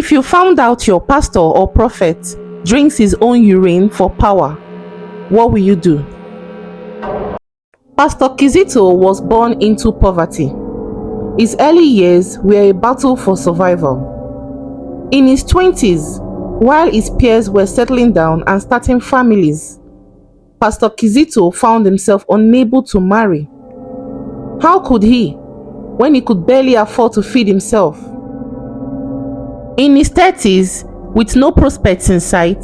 If you found out your pastor or prophet drinks his own urine for power, what will you do? Pastor Kizito was born into poverty. His early years were a battle for survival. In his 20s, while his peers were settling down and starting families, Pastor Kizito found himself unable to marry. How could he, when he could barely afford to feed himself? In his 30s, with no prospects in sight,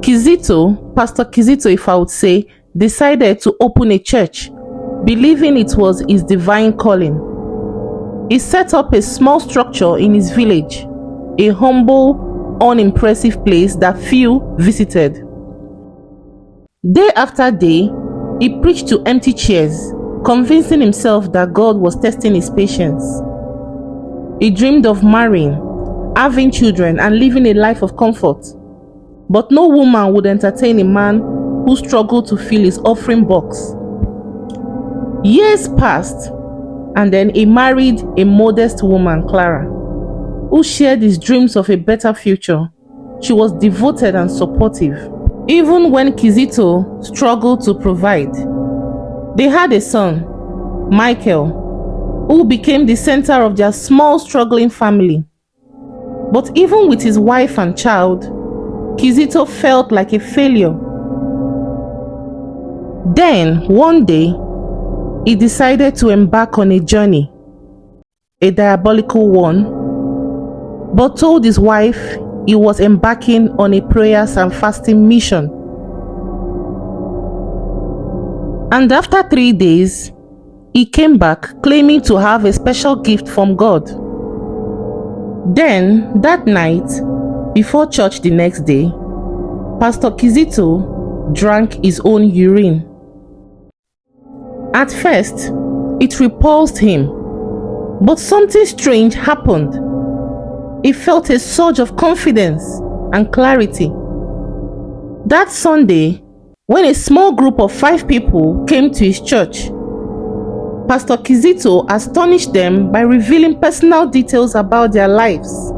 Pastor Kizito, if I would say, decided to open a church, believing it was his divine calling. He set up a small structure in his village, a humble, unimpressive place that few visited. Day after day, he preached to empty chairs, convincing himself that God was testing his patience. He dreamed of marrying, having children, and living a life of comfort. But no woman would entertain a man who struggled to fill his offering box. Years passed, and then he married a modest woman, Clara, who shared his dreams of a better future. She was devoted and supportive, even when Kizito struggled to provide. They had a son, Michael, who became the center of their small struggling family. But even with his wife and child, Kizito felt like a failure. Then, one day, he decided to embark on a journey, a diabolical one, but told his wife he was embarking on a prayers and fasting mission. And after 3 days, he came back claiming to have a special gift from God. Then, that night, before church the next day, Pastor Kizito drank his own urine. At first, it repulsed him, but something strange happened. He felt a surge of confidence and clarity. That Sunday, when a small group of 5 people came to his church, Pastor Kizito astonished them by revealing personal details about their lives,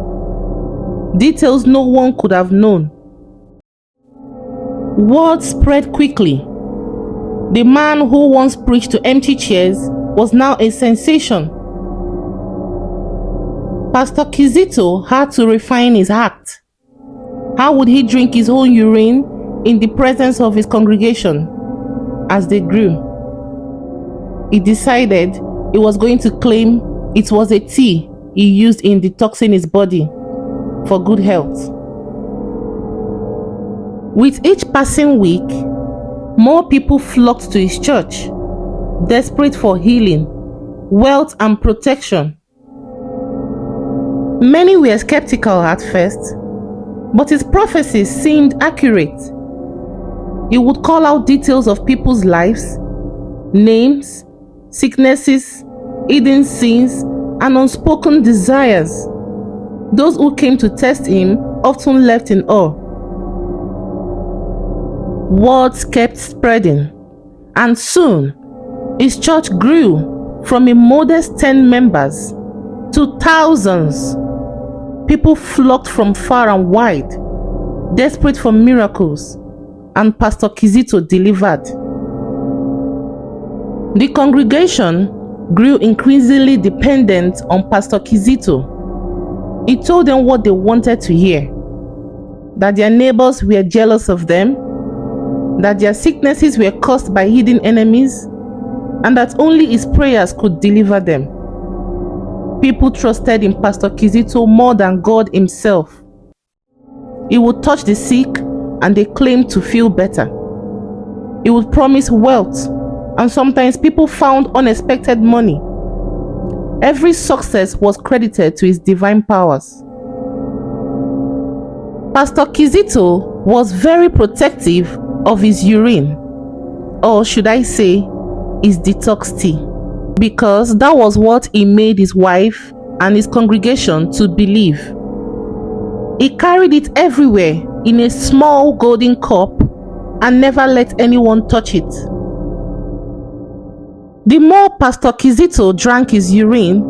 details no one could have known. Word spread quickly. The man who once preached to empty chairs was now a sensation. Pastor Kizito had to refine his act. How would he drink his own urine in the presence of his congregation? As they grew, he decided he was going to claim it was a tea he used in detoxing his body for good health. With each passing week, more people flocked to his church, desperate for healing, wealth, and protection. Many were skeptical at first, but his prophecies seemed accurate. He would call out details of people's lives, names, sicknesses, hidden sins, and unspoken desires. Those who came to test him often left in awe. Words kept spreading, and soon his church grew from a modest 10 members to thousands. People flocked from far and wide, desperate for miracles, and Pastor Kizito delivered. The congregation grew increasingly dependent on Pastor Kizito. He told them what they wanted to hear: that their neighbors were jealous of them, that their sicknesses were caused by hidden enemies, and that only his prayers could deliver them. People trusted in Pastor Kizito more than God himself. He would touch the sick and they claimed to feel better. He would promise wealth, and sometimes people found unexpected money. Every success was credited to his divine powers. Pastor Kizito was very protective of his urine, or should I say, his detox tea, because that was what he made his wife and his congregation to believe. He carried it everywhere in a small golden cup and never let anyone touch it. The more Pastor Kizito drank his urine,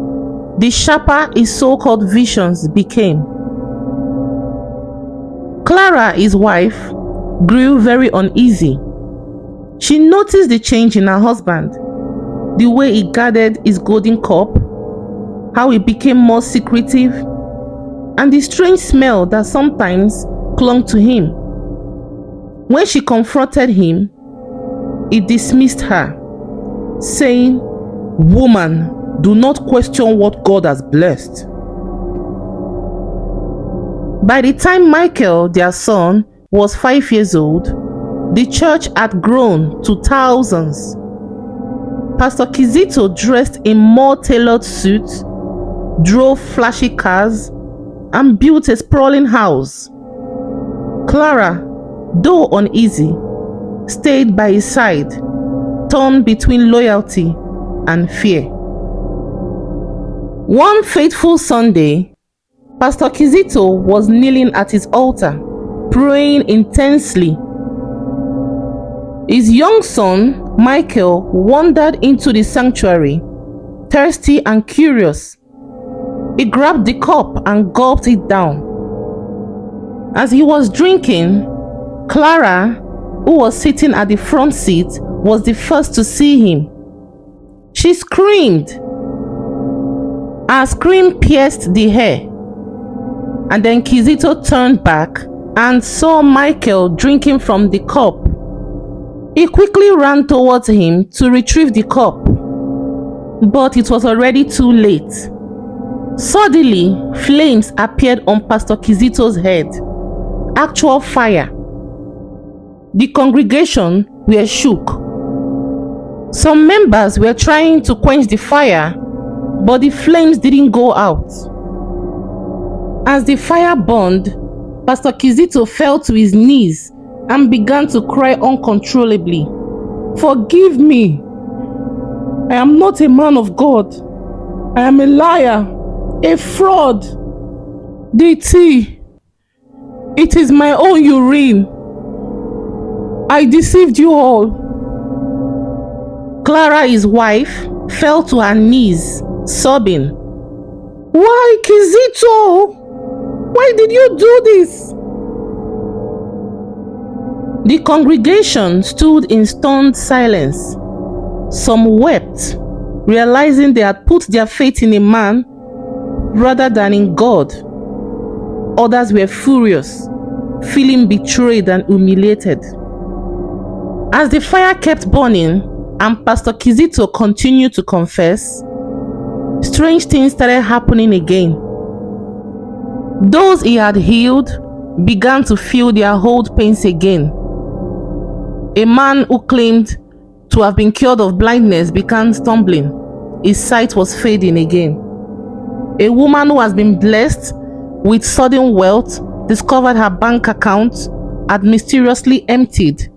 the sharper his so-called visions became. Clara, his wife, grew very uneasy. She noticed the change in her husband, the way he guarded his golden cup, how he became more secretive, and the strange smell that sometimes clung to him. When she confronted him, he dismissed her, saying, "Woman, do not question what God has blessed." By the time Michael, their son, was 5 years old, the church had grown to thousands. Pastor Kizito dressed in more tailored suits, drove flashy cars, and built a sprawling house. Clara, though uneasy, stayed by his side, torn between loyalty and fear. One fateful Sunday, Pastor Kizito was kneeling at his altar, praying intensely. His young son, Michael, wandered into the sanctuary, thirsty and curious. He grabbed the cup and gulped it down. As he was drinking, Clara, who was sitting at the front seat, was the first to see him. She screamed. Her scream pierced the air. And then Kizito turned back and saw Michael drinking from the cup. He quickly ran towards him to retrieve the cup, but it was already too late. Suddenly, flames appeared on Pastor Kizito's head. Actual fire. The congregation were shook. Some members were trying to quench the fire, but the flames didn't go out. As the fire burned, Pastor Kizito fell to his knees and began to cry uncontrollably. "Forgive me. I am not a man of God. I am a liar, a fraud. Deceit. It is my own urine. I deceived you all." Clara, his wife, fell to her knees, sobbing. "Why, Kizito? Why did you do this?" The congregation stood in stunned silence. Some wept, realizing they had put their faith in a man rather than in God. Others were furious, feeling betrayed and humiliated. As the fire kept burning and Pastor Kizito continued to confess, strange things started happening again. Those he had healed began to feel their old pains again. A man who claimed to have been cured of blindness began stumbling. His sight was fading again. A woman who has been blessed with sudden wealth discovered her bank account had mysteriously emptied.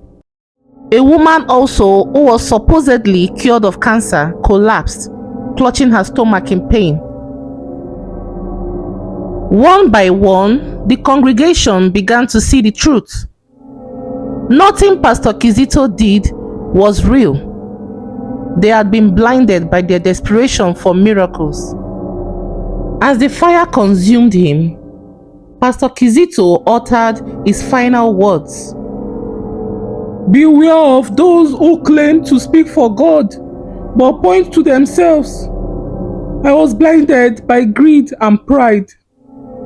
A woman also who was supposedly cured of cancer collapsed, clutching her stomach in pain. One by one, the congregation began to see the truth. Nothing Pastor Kizito did was real. They had been blinded by their desperation for miracles. As the fire consumed him, Pastor Kizito uttered his final words. "Beware of those who claim to speak for God, but point to themselves. I was blinded by greed and pride,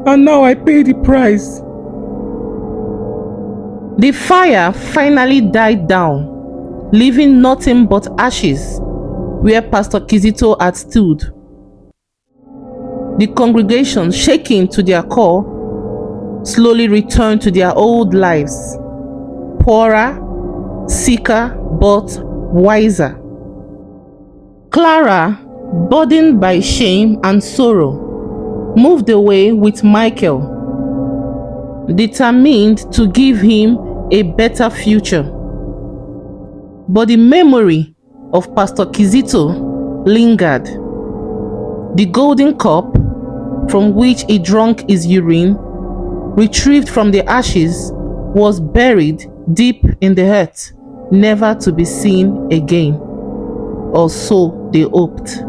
and now I pay the price." The fire finally died down, leaving nothing but ashes where Pastor Kizito had stood. The congregation, shaking to their core, slowly returned to their old lives, poorer, sicker, but wiser. Clara, burdened by shame and sorrow, moved away with Michael, determined to give him a better future. But the memory of Pastor Kizito lingered. The golden cup from which he drank his urine, retrieved from the ashes, was buried deep in the earth, never to be seen again. Or so they hoped.